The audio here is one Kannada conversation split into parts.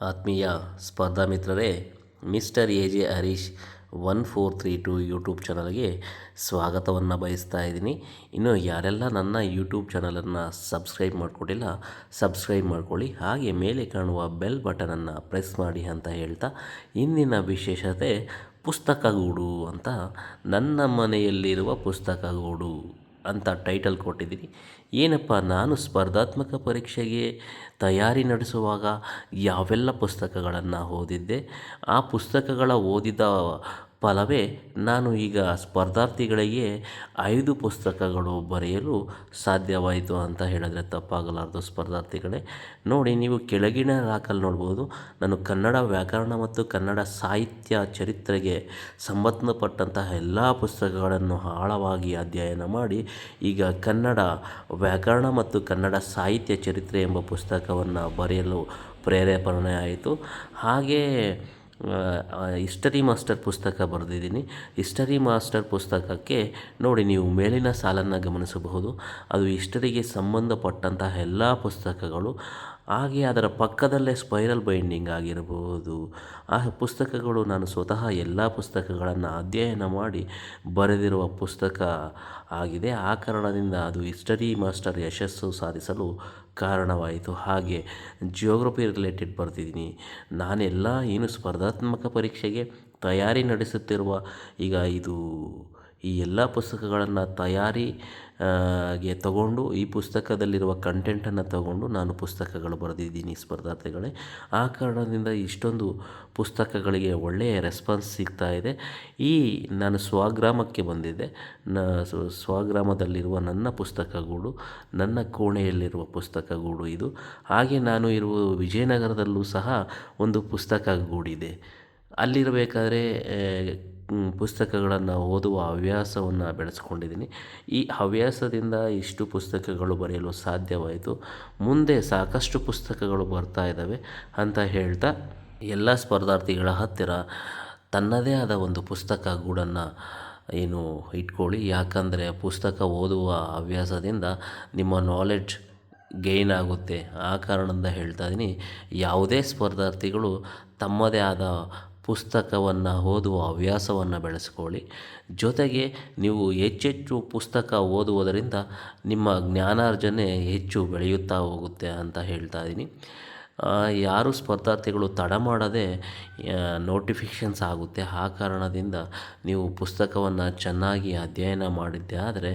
ಆತ್ಮೀಯ ಸ್ಪರ್ಧಾ ಮಿತ್ರರೇ, mister A J Harish 1432 YouTube ಚಾನಲ್ಗೆ ಸ್ವಾಗತವನ್ನು ಬಯಸ್ತಾ ಇದ್ದೀನಿ. ಇನ್ನು ಯಾರೆಲ್ಲ ನನ್ನ ಯೂಟ್ಯೂಬ್ ಚಾನಲನ್ನು ಸಬ್ಸ್ಕ್ರೈಬ್ ಮಾಡಿಕೊಂಡಿಲ್ಲ, ಸಬ್ಸ್ಕ್ರೈಬ್ ಮಾಡ್ಕೊಳ್ಳಿ. ಹಾಗೆ ಮೇಲೆ ಕಾಣುವ ಬೆಲ್ ಬಟನನ್ನು ಪ್ರೆಸ್ ಮಾಡಿ ಅಂತ ಹೇಳ್ತಾ, ಇಂದಿನ ವಿಶೇಷತೆ ಪುಸ್ತಕಗೂಡು ಅಂತ. ನನ್ನ ಮನೆಯಲ್ಲಿರುವ ಪುಸ್ತಕಗೂಡು ಅಂತ ಟೈಟಲ್ ಕೊಟ್ಟಿದ್ದೀನಿ. ಏನಪ್ಪ, ನಾನು ಸ್ಪರ್ಧಾತ್ಮಕ ಪರೀಕ್ಷೆಗೆ ತಯಾರಿ ನಡೆಸುವಾಗ ಯಾವೆಲ್ಲ ಪುಸ್ತಕಗಳನ್ನು ಓದಿದ್ದೆ, ಆ ಪುಸ್ತಕಗಳ ಓದಿದ ಫಲವೇ ನಾನು ಈಗ ಸ್ಪರ್ಧಾರ್ಥಿಗಳಿಗೆ 5 ಪುಸ್ತಕಗಳು ಬರೆಯಲು ಸಾಧ್ಯವಾಯಿತು ಅಂತ ಹೇಳಿದ್ರೆ ತಪ್ಪಾಗಲಾರದು. ಸ್ಪರ್ಧಾರ್ಥಿಗಳೇ ನೋಡಿ, ನೀವು ಕೆಳಗಿನ ರಾಕಲ್ಲಿ ನೋಡ್ಬೋದು, ನಾನು ಕನ್ನಡ ವ್ಯಾಕರಣ ಮತ್ತು ಕನ್ನಡ ಸಾಹಿತ್ಯ ಚರಿತ್ರೆಗೆ ಸಂಬಂಧಪಟ್ಟಂತಹ ಎಲ್ಲ ಪುಸ್ತಕಗಳನ್ನು ಆಳವಾಗಿ ಅಧ್ಯಯನ ಮಾಡಿ ಈಗ ಕನ್ನಡ ವ್ಯಾಕರಣ ಮತ್ತು ಕನ್ನಡ ಸಾಹಿತ್ಯ ಚರಿತ್ರೆ ಎಂಬ ಪುಸ್ತಕವನ್ನು ಬರೆಯಲು ಪ್ರೇರೇಪಣೆ ಆಯಿತು. ಹಾಗೇ ಹಿಸ್ಟರಿ ಮಾಸ್ಟರ್ ಪುಸ್ತಕ ಬರೆದಿದ್ದೀನಿ. ಹಿಸ್ಟರಿ ಮಾಸ್ಟರ್ ಪುಸ್ತಕಕ್ಕೆ ನೋಡಿ, ನೀವು ಮೇಲಿನ ಸಾಲನ್ನು ಗಮನಿಸಬಹುದು. ಅದು ಹಿಸ್ಟರಿಗೆ ಸಂಬಂಧಪಟ್ಟಂತಹ ಎಲ್ಲ ಪುಸ್ತಕಗಳು. ಹಾಗೆ ಅದರ ಪಕ್ಕದಲ್ಲೇ ಸ್ಪೈರಲ್ ಬೈಂಡಿಂಗ್ ಆಗಿರಬಹುದು. ಆ ಪುಸ್ತಕಗಳು ನಾನು ಸ್ವತಃ ಎಲ್ಲ ಪುಸ್ತಕಗಳನ್ನು ಅಧ್ಯಯನ ಮಾಡಿ ಬರೆದಿರುವ ಪುಸ್ತಕ ಆಗಿದೆ. ಆ ಕಾರಣದಿಂದ ಅದು ಹಿಸ್ಟರಿ ಮಾಸ್ಟರ್ ಯಶಸ್ಸು ಸಾಧಿಸಲು ಕಾರಣವಾಯಿತು. ಹಾಗೆ ಜಿಯೋಗ್ರಫಿ ರಿಲೇಟೆಡ್ ಬರ್ತಿದ್ದೀನಿ. ನಾನೆಲ್ಲ ಏನು ಸ್ಪರ್ಧಾತ್ಮಕ ಪರೀಕ್ಷೆಗೆ ತಯಾರಿ ನಡೆಸುತ್ತಿರುವ ಈಗ ಈ ಎಲ್ಲ ಪುಸ್ತಕಗಳನ್ನು ಗೆ ತಗೊಂಡು, ಈ ಪುಸ್ತಕದಲ್ಲಿರುವ ಕಂಟೆಂಟನ್ನು ತಗೊಂಡು ನಾನು ಪುಸ್ತಕಗಳು ಬರೆದಿದ್ದೀನಿ ಸ್ಪರ್ಧಾರ್ಥಿಗಳೇ. ಆ ಕಾರಣದಿಂದ ಇಷ್ಟೊಂದು ಪುಸ್ತಕಗಳಿಗೆ ಒಳ್ಳೆಯ ರೆಸ್ಪಾನ್ಸ್ ಸಿಗ್ತಾ ಇದೆ. ನಾನು ಸ್ವಗ್ರಾಮಕ್ಕೆ ಬಂದಿದ್ದೆ. ಸ್ವಗ್ರಾಮದಲ್ಲಿರುವ ನನ್ನ ಪುಸ್ತಕಗೂಡು, ನನ್ನ ಕೋಣೆಯಲ್ಲಿರುವ ಪುಸ್ತಕಗೂಡು ಇದು. ಹಾಗೆ ನಾನು ಇರುವ ವಿಜಯನಗರದಲ್ಲೂ ಸಹ ಒಂದು ಪುಸ್ತಕಗೂಡಿದೆ. ಅಲ್ಲಿರಬೇಕಾದ್ರೆ ಪುಸ್ತಕಗಳನ್ನು ಓದುವ ಹವ್ಯಾಸವನ್ನು ಬೆಳೆಸ್ಕೊಂಡಿದ್ದೀನಿ. ಈ ಹವ್ಯಾಸದಿಂದ ಇಷ್ಟು ಪುಸ್ತಕಗಳು ಬರೆಯಲು ಸಾಧ್ಯವಾಯಿತು. ಮುಂದೆ ಸಾಕಷ್ಟು ಪುಸ್ತಕಗಳು ಬರ್ತಾ ಇದ್ದಾವೆ ಅಂತ ಹೇಳ್ತಾ, ಎಲ್ಲ ಸ್ಪರ್ಧಾರ್ಥಿಗಳ ಹತ್ತಿರ ತನ್ನದೇ ಆದ ಒಂದು ಪುಸ್ತಕ ಗೂಡನ್ನು ಇಟ್ಕೊಳ್ಳಿ. ಯಾಕಂದರೆ ಪುಸ್ತಕ ಓದುವ ಹವ್ಯಾಸದಿಂದ ನಿಮ್ಮ ನಾಲೆಡ್ಜ್ ಗೇನ್ ಆಗುತ್ತೆ. ಆ ಕಾರಣದಿಂದ ಹೇಳ್ತಾ ಇದ್ದೀನಿ, ಯಾವುದೇ ಸ್ಪರ್ಧಾರ್ಥಿಗಳು ತಮ್ಮದೇ ಆದ ಪುಸ್ತಕವನ್ನು ಓದುವ ಹವ್ಯಾಸವನ್ನು ಬೆಳೆಸ್ಕೊಳ್ಳಿ. ಜೊತೆಗೆ ನೀವು ಹೆಚ್ಚೆಚ್ಚು ಪುಸ್ತಕ ಓದುವುದರಿಂದ ನಿಮ್ಮ ಜ್ಞಾನಾರ್ಜನೆ ಹೆಚ್ಚು ಬೆಳೆಯುತ್ತಾ ಹೋಗುತ್ತೆ ಅಂತ ಹೇಳ್ತಾ ಇದ್ದೀನಿ. ಯಾರು ಸ್ಪರ್ಧಾರ್ಥಿಗಳು ತಡ ಮಾಡದೆ ನೋಟಿಫಿಕೇಷನ್ಸ್ ಆಗುತ್ತೆ. ಆ ಕಾರಣದಿಂದ ನೀವು ಪುಸ್ತಕವನ್ನು ಚೆನ್ನಾಗಿ ಅಧ್ಯಯನ ಮಾಡಿದ್ದೆ ಆದರೆ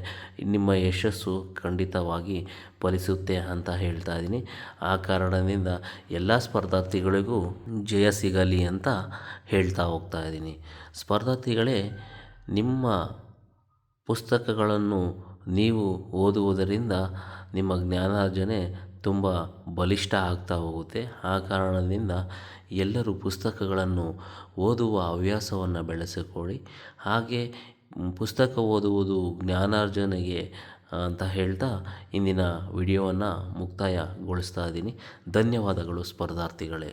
ನಿಮ್ಮ ಯಶಸ್ಸು ಖಂಡಿತವಾಗಿ ಫಲಿಸುತ್ತೆ ಅಂತ ಹೇಳ್ತಾ ಇದ್ದೀನಿ. ಆ ಕಾರಣದಿಂದ ಎಲ್ಲ ಸ್ಪರ್ಧಾರ್ಥಿಗಳಿಗೂ ಜಯ ಸಿಗಲಿ ಅಂತ ಹೇಳ್ತಾ ಹೋಗ್ತಾ ಇದ್ದೀನಿ. ಸ್ಪರ್ಧಾರ್ಥಿಗಳೇ, ನಿಮ್ಮ ಪುಸ್ತಕಗಳನ್ನು ನೀವು ಓದುವುದರಿಂದ ನಿಮ್ಮ ಜ್ಞಾನಾರ್ಜನೆ ತುಂಬ ಬಲಿಷ್ಠ ಆಗ್ತಾ ಹೋಗುತ್ತೆ. ಆ ಕಾರಣದಿಂದ ಎಲ್ಲರೂ ಪುಸ್ತಕಗಳನ್ನು ಓದುವ ಹವ್ಯಾಸವನ್ನು ಬೆಳೆಸಿಕೊಳ್ಳಿ. ಹಾಗೆ ಪುಸ್ತಕ ಓದುವುದು ಜ್ಞಾನಾರ್ಜನೆಗೆ ಅಂತ ಹೇಳ್ತಾ ಇಂದಿನ ವಿಡಿಯೋವನ್ನು ಮುಕ್ತಾಯಗೊಳಿಸ್ತಾ ಇದ್ದೀನಿ. ಧನ್ಯವಾದಗಳು ಸ್ಪರ್ಧಾರ್ಥಿಗಳೇ.